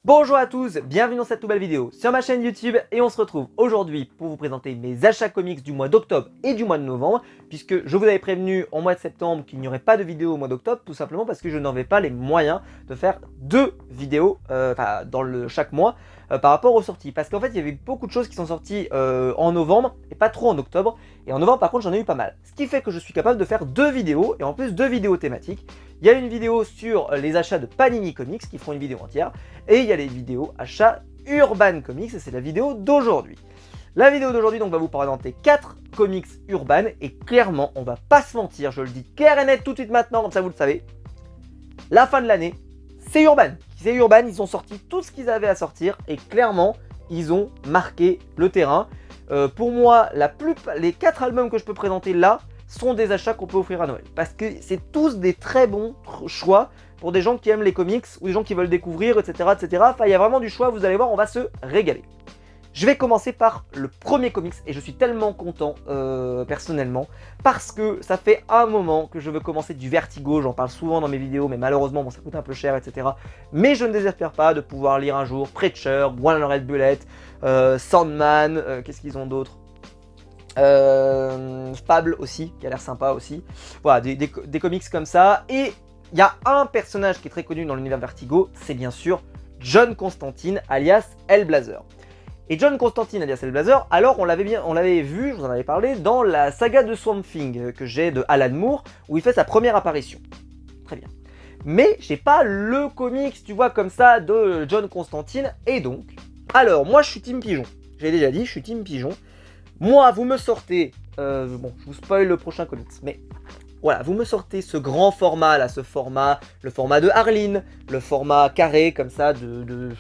Bonjour à tous, bienvenue dans cette nouvelle vidéo sur ma chaîne YouTube et on se retrouve aujourd'hui pour vous présenter mes achats comics du mois d'octobre et du mois de novembre, puisque je vous avais prévenu au mois de septembre qu'il n'y aurait pas de vidéo au mois d'octobre, tout simplement parce que je n'avais pas les moyens de faire deux vidéos dans chaque mois par rapport aux sorties, parce qu'en fait il y avait beaucoup de choses qui sont sorties en novembre et pas trop en octobre, et en novembre par contre j'en ai eu pas mal, ce qui fait que je suis capable de faire deux vidéos, et en plus deux vidéos thématiques. Il y a une vidéo sur les achats de Panini Comics qui feront une vidéo entière, et il y a les vidéos achats Urban Comics, et c'est la vidéo d'aujourd'hui. La vidéo d'aujourd'hui donc va vous présenter 4 comics Urban, et clairement, on va pas se mentir, je le dis clair et net tout de suite maintenant, comme ça vous le savez, la fin de l'année, c'est Urban. C'est Urban, ils ont sorti tout ce qu'ils avaient à sortir, et clairement, ils ont marqué le terrain. Pour moi, les 4 albums que je peux présenter là, sont des achats qu'on peut offrir à Noël. Parce que c'est tous des très bons choix pour des gens qui aiment les comics ou des gens qui veulent découvrir, etc. etc. Enfin, il y a vraiment du choix, vous allez voir, on va se régaler. Je vais commencer par le premier comics et je suis tellement content personnellement parce que ça fait un moment que je veux commencer du Vertigo, j'en parle souvent dans mes vidéos mais malheureusement bon, ça coûte un peu cher, etc. Mais je ne désespère pas de pouvoir lire un jour Preacher, One Red Bullet, Sandman, qu'est-ce qu'ils ont d'autre, Fable aussi, qui a l'air sympa aussi. Voilà, des comics comme ça. Et il y a un personnage qui est très connu dans l'univers Vertigo, c'est bien sûr John Constantine, alias Hellblazer. Et John Constantine, alias Hellblazer, alors on l'avait vu, je vous en avais parlé, dans la saga de Swamp Thing que j'ai de Alan Moore, où il fait sa première apparition. Très bien. Mais j'ai pas le comics, tu vois, comme ça, de John Constantine. Et donc, alors, moi je suis Team Pigeon. J'ai déjà dit, je suis Team Pigeon. Moi, vous me sortez, bon, je vous spoil le prochain comics, mais voilà, vous me sortez ce grand format, là, le format de Arline, le format carré, comme ça, de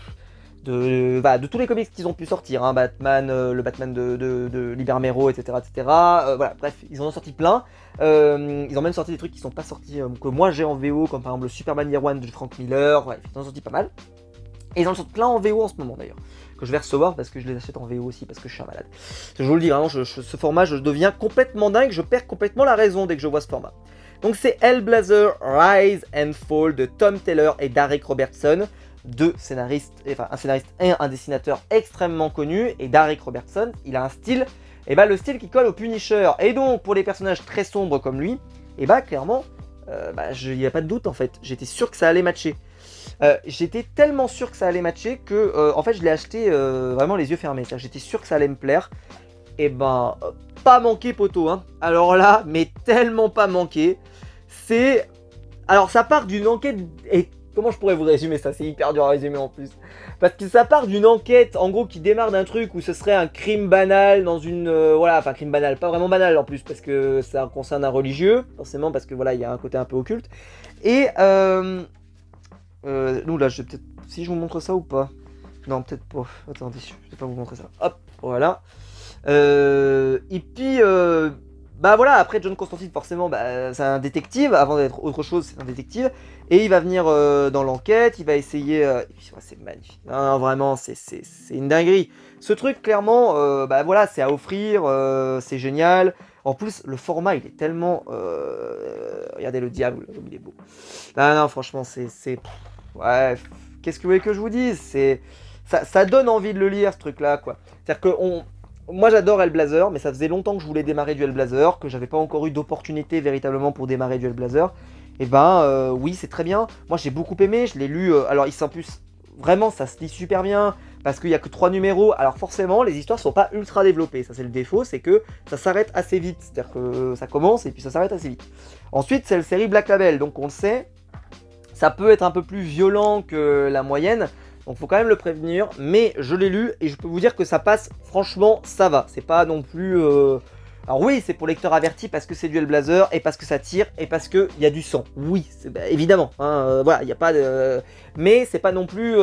tous les comics qu'ils ont pu sortir, hein, Batman, le Batman de Libermero, etc., etc., voilà, bref, ils en ont sorti plein, ils ont même sorti des trucs qui sont pas sortis, que moi j'ai en VO, comme par exemple le Superman Year One de Frank Miller, bref, ils en ont sorti pas mal, et ils en sortent plein en VO en ce moment d'ailleurs, que je vais recevoir parce que je les achète en VO aussi parce que je suis un malade. Je vous le dis vraiment, ce format, je deviens complètement dingue, je perds complètement la raison dès que je vois ce format. Donc c'est Hellblazer Rise and Fall de Tom Taylor et Darick Robertson, deux scénaristes, enfin un scénariste et un dessinateur extrêmement connus, et Darick Robertson, il a un style, et bah le style qui colle au Punisher, et donc pour les personnages très sombres comme lui, et bah clairement, il n'y a pas de doute en fait, j'étais sûr que ça allait matcher. J'étais tellement sûr que ça allait matcher que en fait je l'ai acheté vraiment les yeux fermés, j'étais sûr que ça allait me plaire, et ben pas manqué poteau, hein. Alors là, mais tellement pas manqué, c'est... Alors ça part d'une enquête, et comment je pourrais vous résumer ça, c'est hyper dur à résumer en plus, parce que ça part d'une enquête en gros qui démarre d'un truc où ce serait un crime banal dans une... voilà, enfin crime banal, pas vraiment banal en plus, parce que ça concerne un religieux, forcément parce que voilà, il y a un côté un peu occulte, et... nous là, je vais peut-être... Si je vous montre ça ou pas? Non, peut-être pas. Attendez, je vais pas vous montrer ça. Hop, voilà. Et puis, bah voilà, après John Constantine, forcément, c'est un détective. Avant d'être autre chose, c'est un détective. Et il va venir dans l'enquête, il va essayer... c'est magnifique. Non, vraiment, c'est une dinguerie. Ce truc, clairement, bah voilà, c'est à offrir, c'est génial. En plus, le format, il est tellement... regardez le diable, comme il est beau. Non, franchement, c'est... Ouais, qu'est-ce que vous voulez que je vous dise? Ça donne envie de le lire, ce truc-là, quoi. C'est-à-dire que moi, j'adore Hellblazer, mais ça faisait longtemps que je voulais démarrer du Hellblazer, que j'avais pas encore eu d'opportunité véritablement pour démarrer du Hellblazer. Et ben, oui, c'est très bien. Moi, j'ai beaucoup aimé, je l'ai lu... alors, il s'en plus... Vraiment, ça se lit super bien, parce qu'il n'y a que 3 numéros. Alors forcément, les histoires sont pas ultra développées. Ça, c'est le défaut, c'est que ça s'arrête assez vite. C'est-à-dire que ça commence et puis ça s'arrête assez vite. Ensuite, c'est la série Black Label, donc on le sait, ça peut être un peu plus violent que la moyenne. Donc faut quand même le prévenir, mais je l'ai lu et je peux vous dire que ça passe, franchement, ça va. C'est pas non plus... Alors oui, c'est pour lecteurs avertis parce que c'est du Hellblazer et parce que ça tire et parce qu'il y a du sang. Oui, évidemment, hein, voilà, il n'y a pas de... Mais c'est pas non plus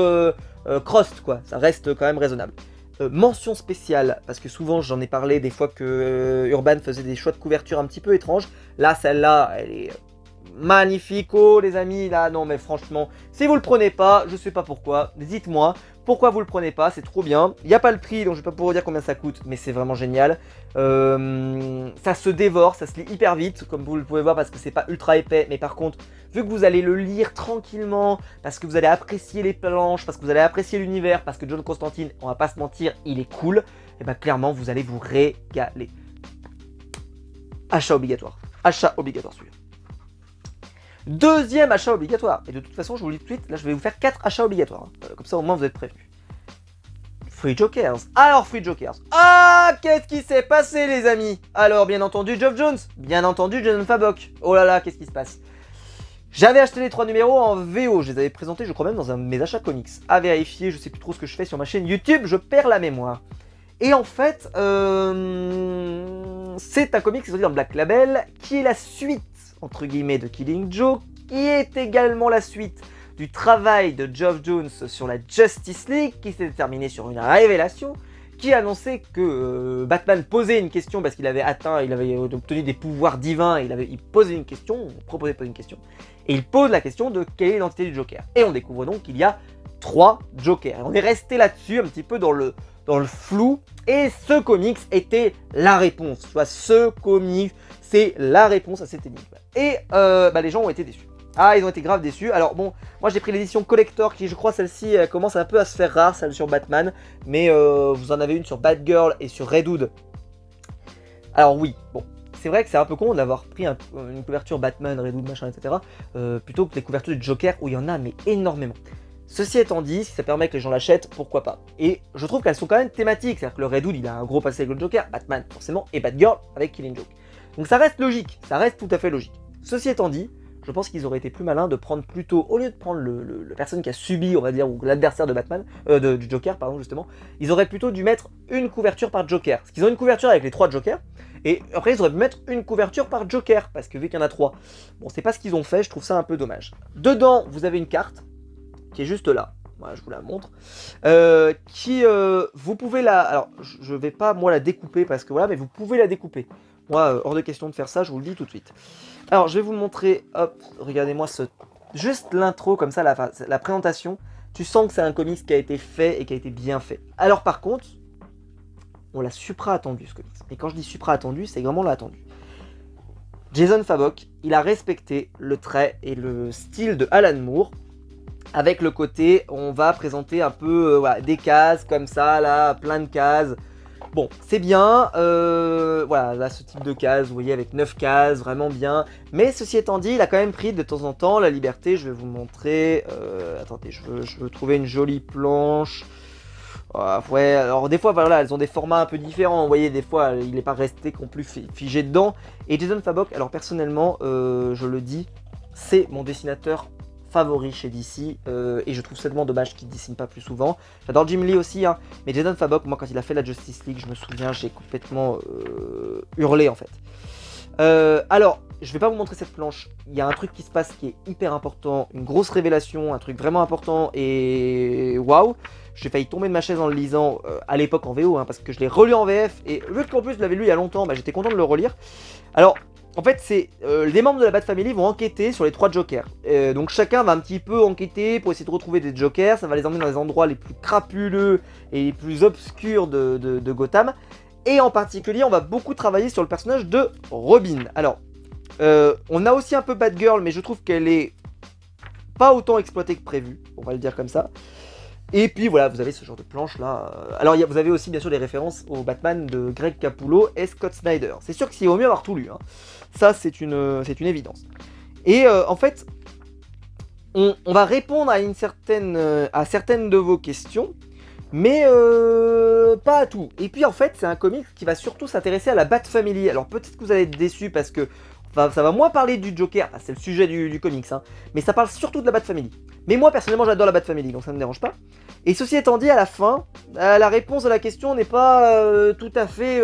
crust, quoi. Ça reste quand même raisonnable. Mention spéciale, parce que souvent j'en ai parlé des fois que Urban faisait des choix de couverture un petit peu étranges. Là, celle-là, elle est magnifico les amis, là, non mais franchement, si vous le prenez pas, je sais pas pourquoi, dites-moi pourquoi vous le prenez pas, c'est trop bien. Il n'y a pas le prix, donc je vais pas pouvoir vous dire combien ça coûte, mais c'est vraiment génial. Ça se dévore, ça se lit hyper vite, comme vous le pouvez voir, parce que c'est pas ultra épais, mais par contre, vu que vous allez le lire tranquillement, parce que vous allez apprécier les planches, parce que vous allez apprécier l'univers, parce que John Constantine, on va pas se mentir, il est cool, et bah clairement, vous allez vous régaler. Achat obligatoire celui-là. Deuxième achat obligatoire, et de toute façon je vous le dis tout de suite, là je vais vous faire 4 achats obligatoires, hein. Comme ça au moins vous êtes prévenus. Free Jokers. Alors Free Jokers, ah qu'est-ce qui s'est passé les amis? Alors bien entendu Geoff Jones, bien entendu Jason Fabok, oh là là qu'est-ce qui se passe? J'avais acheté les 3 numéros en VO, je les avais présentés je crois même dans un de mes achats comics, à vérifier, je sais plus trop ce que je fais sur ma chaîne YouTube, je perds la mémoire. Et en fait, c'est un comic qui est sorti dans Black Label, qui est la suite, entre guillemets, de Killing Joke, qui est également la suite du travail de Geoff Jones sur la Justice League, qui s'est terminé sur une révélation, qui annonçait que Batman posait une question, parce qu'il avait obtenu des pouvoirs divins, il posait une question, proposait de poser une question, et il pose la question de quelle est l'identité du Joker. Et on découvre donc qu'il y a 3 Jokers. Et on est resté là-dessus, un petit peu dans le flou, et ce comics était la réponse. Soit ce comics, c'est la réponse à cette énigme. Et les gens ont été déçus. Ah, ils ont été grave déçus. Alors bon, moi j'ai pris l'édition collector qui, je crois, celle-ci commence un peu à se faire rare, celle sur Batman. Mais vous en avez une sur Batgirl et sur Red Hood. Alors oui, bon, c'est vrai que c'est un peu con d'avoir pris une couverture Batman, Red Hood, machin, etc. Plutôt que les couvertures du Joker où il y en a mais énormément. Ceci étant dit, si ça permet que les gens l'achètent, pourquoi pas. Et je trouve qu'elles sont quand même thématiques, c'est-à-dire que le Red Hood, il a un gros passé avec le Joker, Batman forcément, et Batgirl avec Killing Joke. Donc ça reste logique, ça reste tout à fait logique. Ceci étant dit, je pense qu'ils auraient été plus malins de prendre plutôt, au lieu de prendre la personne qui a subi, on va dire, ou l'adversaire de Batman, du Joker, pardon, justement, ils auraient plutôt dû mettre une couverture par Joker. Parce qu'ils ont une couverture avec les 3 Jokers, et après ils auraient pu mettre une couverture par Joker, parce que vu qu'il y en a 3. Bon, c'est pas ce qu'ils ont fait, je trouve ça un peu dommage. Dedans, vous avez une carte, qui est juste là. Voilà, je vous la montre. Vous pouvez la... Alors, je vais pas, moi, la découper, parce que voilà, mais vous pouvez la découper. Moi, hors de question de faire ça, je vous le dis tout de suite. Alors, je vais vous montrer, hop, regardez-moi juste l'intro, comme ça, la présentation. Tu sens que c'est un comics qui a été fait et qui a été bien fait. Alors, par contre, on l'a supra-attendu, ce comics. Et quand je dis supra-attendu, c'est vraiment l'attendu. Jason Fabok, il a respecté le trait et le style de Alan Moore, avec le côté, on va présenter un peu voilà, des cases comme ça, là, plein de cases. Bon, c'est bien, voilà, là, ce type de cases, vous voyez, avec 9 cases, vraiment bien. Mais ceci étant dit, il a quand même pris de temps en temps la liberté, je vais vous montrer. Attendez, je veux trouver une jolie planche. Ouais, alors des fois, voilà, elles ont des formats un peu différents, vous voyez, des fois, il n'est pas resté non plus figé dedans. Et Jason Fabok, alors personnellement, je le dis, c'est mon dessinateur favori chez DC, et je trouve seulement dommage qu'il ne dessine pas plus souvent. J'adore Jim Lee aussi, hein, mais Jason Fabok, moi quand il a fait la Justice League, je me souviens, j'ai complètement hurlé en fait. Alors, je vais pas vous montrer cette planche, il y a un truc qui se passe qui est hyper important, une grosse révélation, un truc vraiment important, et waouh, j'ai failli tomber de ma chaise en le lisant à l'époque en VO, hein, parce que je l'ai relu en VF, et vu qu'en plus je l'avais lu il y a longtemps, bah, j'étais content de le relire. Alors, en fait, c'est les membres de la Bat Family vont enquêter sur les 3 Jokers. Donc chacun va un petit peu enquêter pour essayer de retrouver des Jokers. Ça va les emmener dans les endroits les plus crapuleux et les plus obscurs de Gotham. Et en particulier, on va beaucoup travailler sur le personnage de Robin. Alors, on a aussi un peu Batgirl, mais je trouve qu'elle est pas autant exploitée que prévu. On va le dire comme ça. Et puis voilà, vous avez ce genre de planche là. Alors vous avez aussi bien sûr les références au Batman de Greg Capullo et Scott Snyder. C'est sûr que c'est au mieux avoir tout lu, hein. Ça c'est une évidence. Et en fait, on va répondre à certaines de vos questions, mais pas à tout. Et puis en fait, c'est un comic qui va surtout s'intéresser à la Bat Family. Alors peut-être que vous allez être déçus parce que ça va moins parler du Joker, c'est le sujet du comics, hein, mais ça parle surtout de la Bat Family. Mais moi, personnellement, j'adore la Bat Family, donc ça ne me dérange pas. Et ceci étant dit, à la fin, la réponse à la question n'est pas tout à fait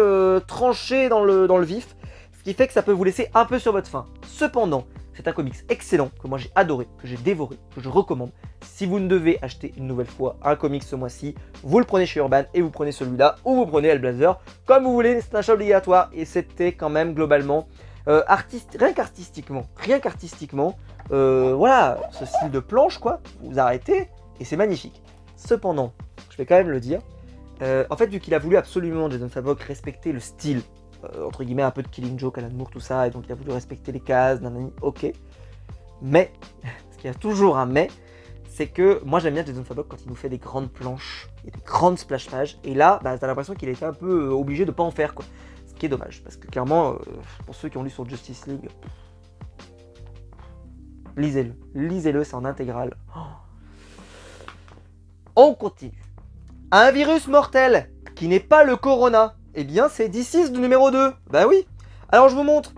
tranchée dans le vif, ce qui fait que ça peut vous laisser un peu sur votre faim. Cependant, c'est un comics excellent, que moi j'ai adoré, que j'ai dévoré, que je recommande. Si vous ne devez acheter une nouvelle fois un comics ce mois-ci, vous le prenez chez Urban et vous prenez celui-là, ou vous prenez Hellblazer, comme vous voulez, c'est un achat obligatoire, et c'était quand même globalement Rien qu'artistiquement, voilà, ce style de planche, quoi, vous arrêtez, et c'est magnifique. Cependant, je vais quand même le dire, en fait, vu qu'il a voulu absolument, Jason Fabok, respecter le style, entre guillemets, un peu de Killing Joke, Alan Moore, tout ça, et donc il a voulu respecter les cases, nanani, ok. Mais, parce qu'il y a toujours un mais, c'est que moi j'aime bien Jason Fabok quand il nous fait des grandes planches et des grandes splash pages, et là, bah, t'as l'impression qu'il était un peu obligé de pas en faire, quoi. Ce qui est dommage, parce que clairement, pour ceux qui ont lu sur Justice League, lisez-le, c'est en intégrale. Oh. On continue. Un virus mortel qui n'est pas le corona, eh bien c'est Deceased numéro 2. Bah oui. Alors je vous montre.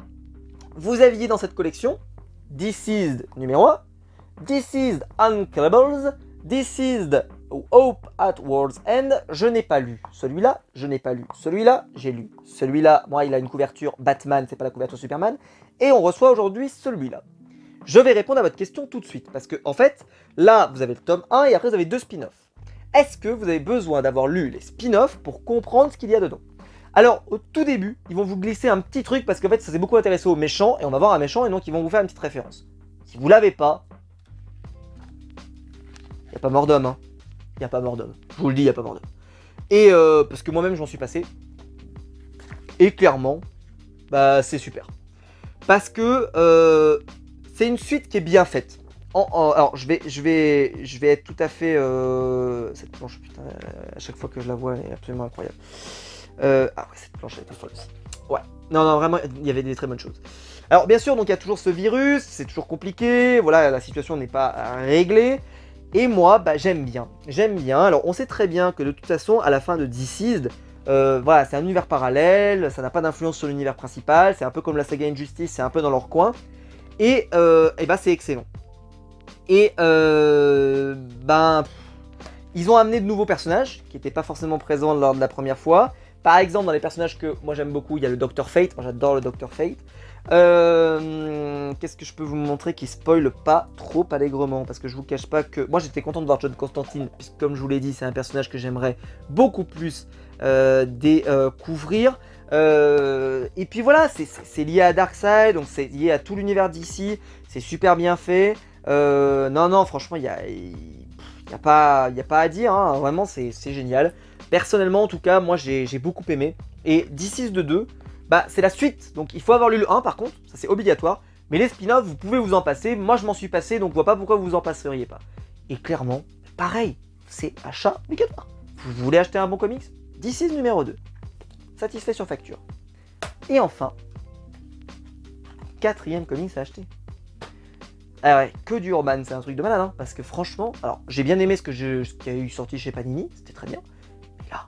Vous aviez dans cette collection Deceased numéro 1, Deceased Unkillables, Deceased Hope at World's End. Je n'ai pas lu celui-là, je n'ai pas lu celui-là, j'ai lu celui-là. Moi il a une couverture Batman, c'est pas la couverture Superman. Et on reçoit aujourd'hui celui-là. Je vais répondre à votre question tout de suite, parce que en fait, là vous avez le tome 1 et après vous avez 2 spin-offs. Est-ce que vous avez besoin d'avoir lu les spin-offs pour comprendre ce qu'il y a dedans? Alors, au tout début, ils vont vous glisser un petit truc parce qu'en fait, ça s'est beaucoup intéressé aux méchants et on va voir un méchant et donc ils vont vous faire une petite référence. Si vous l'avez pas, il n'y a pas mort d'homme, hein. Il n'y a pas mort d'homme. Je vous le dis, il n'y a pas mort d'homme. Et parce que moi-même, j'en suis passé. Et clairement, bah, c'est super. Parce que c'est une suite qui est bien faite. Alors, je vais être tout à fait... Cette planche, putain, à chaque fois que je la vois, elle est absolument incroyable. Ah ouais, cette planche, elle était folle aussi. Ouais, non, vraiment, il y avait des très bonnes choses. Alors, bien sûr, donc il y a toujours ce virus, c'est toujours compliqué, voilà, la situation n'est pas réglée. Et moi, bah, j'aime bien. Alors, on sait très bien que de toute façon, à la fin de Deceased, voilà, c'est un univers parallèle, ça n'a pas d'influence sur l'univers principal, c'est un peu comme la saga Injustice, c'est un peu dans leur coin. Et bah, c'est excellent. Et ben, ils ont amené de nouveaux personnages qui n'étaient pas forcément présents lors de la première fois. Par exemple, dans les personnages que moi j'aime beaucoup, il y a le Dr Fate. Moi j'adore le Dr Fate. Qu'est-ce que je peux vous montrer qui spoile pas trop allègrement? Parce que je vous cache pas que moi j'étais content de voir John Constantine, puisque comme je vous l'ai dit, c'est un personnage que j'aimerais beaucoup plus découvrir. Et puis voilà, c'est lié à Darkseid, donc c'est lié à tout l'univers d'ici. C'est super bien fait. Non, franchement, il n'y a pas à dire, hein. Vraiment, c'est génial. Personnellement, en tout cas, moi, j'ai beaucoup aimé. Et Deceased 2, bah, c'est la suite. Donc, il faut avoir lu le 1, par contre, ça c'est obligatoire. Mais les spin-offs, vous pouvez vous en passer. Moi, je m'en suis passé, donc je vois pas pourquoi vous en passeriez pas. Et clairement, pareil, c'est achat obligatoire. Vous voulez acheter un bon comics? Deceased numéro 2. Satisfait sur facture. Et enfin, 4e comics à acheter. Ah ouais, que du Urban, c'est un truc de malade, hein, parce que franchement, alors j'ai bien aimé ce qui a eu sorti chez Panini, c'était très bien, mais là...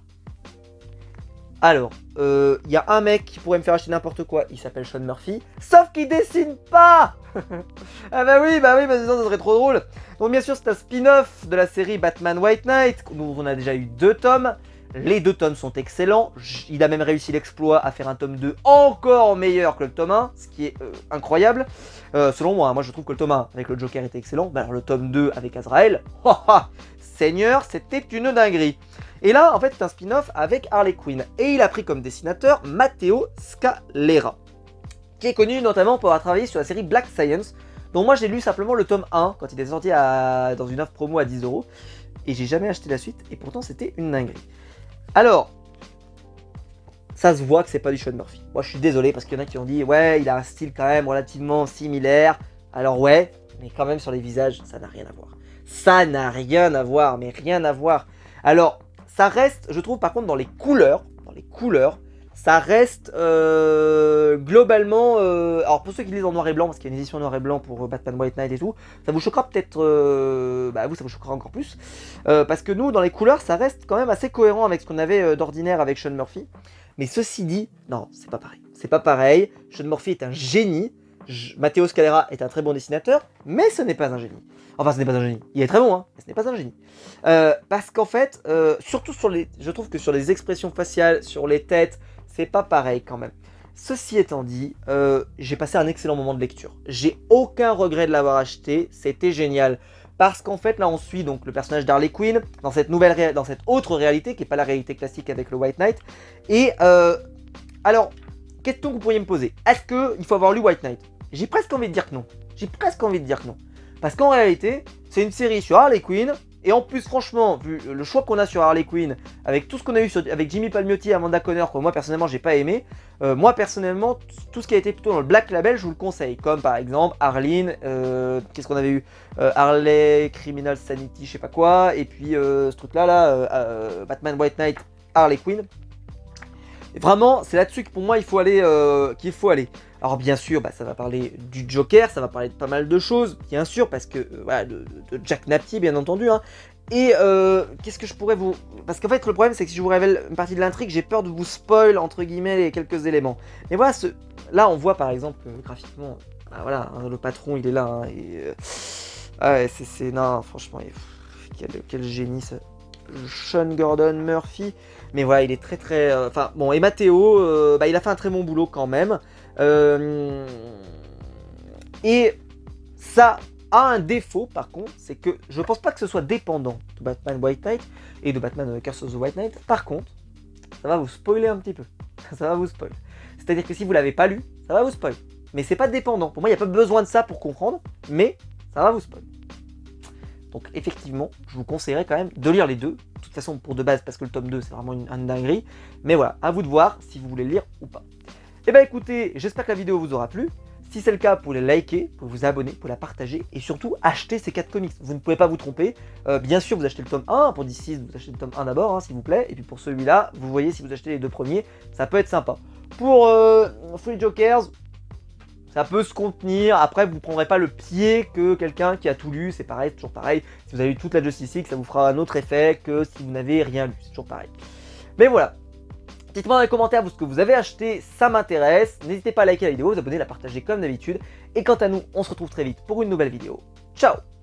Alors, il y a un mec qui pourrait me faire acheter n'importe quoi, il s'appelle Sean Murphy, sauf qu'il dessine pas. Ah bah oui, bah sinon ça serait trop drôle. Donc bien sûr, c'est un spin-off de la série Batman White Knight, dont on a déjà eu 2 tomes. Les 2 tomes sont excellents, il a même réussi l'exploit à faire un tome 2 encore meilleur que le tome 1, ce qui est incroyable. Selon moi, moi je trouve que le tome 1 avec le Joker était excellent, mais alors le tome 2 avec Azrael, Seigneur, c'était une dinguerie. Et là, en fait, c'est un spin-off avec Harley Quinn, et il a pris comme dessinateur Matteo Scalera, qui est connu notamment pour avoir travaillé sur la série Black Science, dont moi j'ai lu simplement le tome 1, quand il est sorti dans une offre promo à 10 €, et j'ai jamais acheté la suite, et pourtant c'était une dinguerie. Alors, ça se voit que c'est pas du Sean Murphy. Moi je suis désolé parce qu'il y en a qui ont dit ouais il a un style quand même relativement similaire. Alors ouais, mais quand même sur les visages ça n'a rien à voir. Ça n'a rien à voir, mais rien à voir. Alors ça reste, je trouve par contre dans les couleurs, ça reste globalement... alors pour ceux qui lisent en noir et blanc, parce qu'il y a une édition noir et blanc pour Batman White Knight et tout, ça vous choquera peut-être... bah vous ça vous choquera encore plus. Parce que nous, dans les couleurs, ça reste quand même assez cohérent avec ce qu'on avait d'ordinaire avec Sean Murphy. Mais ceci dit, non, c'est pas pareil. C'est pas pareil. Sean Murphy est un génie. Matteo Scalera est un très bon dessinateur, mais ce n'est pas un génie. Enfin, ce n'est pas un génie. Il est très bon, hein, mais ce n'est pas un génie. Parce qu'en fait, surtout sur les... Je trouve que sur les expressions faciales, sur les têtes, c'est pas pareil quand même. Ceci étant dit, j'ai passé un excellent moment de lecture. J'ai aucun regret de l'avoir acheté, c'était génial. Parce qu'en fait, là, on suit donc le personnage d'Harley Quinn dans cette autre réalité, qui n'est pas la réalité classique avec le White Knight. Et alors, question que vous pourriez me poser. Est-ce qu'il faut avoir lu White Knight? J'ai presque envie de dire que non. J'ai presque envie de dire que non. Parce qu'en réalité, c'est une série sur Harley Quinn. Et en plus, franchement, vu le choix qu'on a sur Harley Quinn, avec tout ce qu'on a eu avec Jimmy Palmiotti et Amanda Conner, que moi personnellement j'ai pas aimé, moi personnellement, tout ce qui a été plutôt dans le Black Label, je vous le conseille. Comme par exemple Arline, qu'est-ce qu'on avait eu, Harley Criminal Sanity, je sais pas quoi, et puis ce truc-là, Batman White Knight, Harley Quinn. Et vraiment, c'est là-dessus que pour moi il faut aller, Alors bien sûr, ça va parler du Joker, ça va parler de pas mal de choses, bien sûr, parce que voilà, de Jack Napier, bien entendu. Hein. Et qu'est-ce que je pourrais vous... Parce qu'en fait, le problème, c'est que si je vous révèle une partie de l'intrigue, j'ai peur de vous spoil, entre guillemets, les quelques éléments. Mais voilà, là, on voit par exemple, graphiquement, voilà, hein, le patron, il est là. Hein, et c'est... Non, franchement, quel génie, ça. Sean Gordon Murphy. Mais voilà, il est très très... Enfin, bon, et Matteo, il a fait un très bon boulot quand même. Et ça a un défaut par contre, c'est que je pense pas que ce soit dépendant de Batman White Knight et de Batman Curse of the White Knight. Par contre, ça va vous spoiler un petit peu. Ça va vous spoil. C'est-à-dire que si vous l'avez pas lu, ça va vous spoil. Mais c'est pas dépendant. Pour moi, il n'y a pas besoin de ça pour comprendre, mais ça va vous spoil. Donc effectivement, je vous conseillerais quand même de lire les deux. De toute façon, pour de base, parce que le tome 2, c'est vraiment une dinguerie. Mais voilà, à vous de voir si vous voulez le lire ou pas. Et bah écoutez, j'espère que la vidéo vous aura plu. Si c'est le cas, vous pouvez liker, vous pouvez vous abonner, vous pouvez la partager et surtout acheter ces 4 comics. Vous ne pouvez pas vous tromper. Bien sûr, vous achetez le tome 1. Pour DC, vous achetez le tome 1 d'abord, hein, s'il vous plaît. Et puis pour celui-là, vous voyez, si vous achetez les 2 premiers, ça peut être sympa. Pour Free Jokers, ça peut se contenir. Après, vous ne prendrez pas le pied que quelqu'un qui a tout lu. C'est pareil, c'est toujours pareil. Si vous avez lu toute la Justice League, ça vous fera un autre effet que si vous n'avez rien lu. C'est toujours pareil. Mais voilà. Dites-moi dans les commentaires ce que vous avez acheté, ça m'intéresse. N'hésitez pas à liker la vidéo, vous abonner, la partager comme d'habitude. Et quant à nous, on se retrouve très vite pour une nouvelle vidéo. Ciao!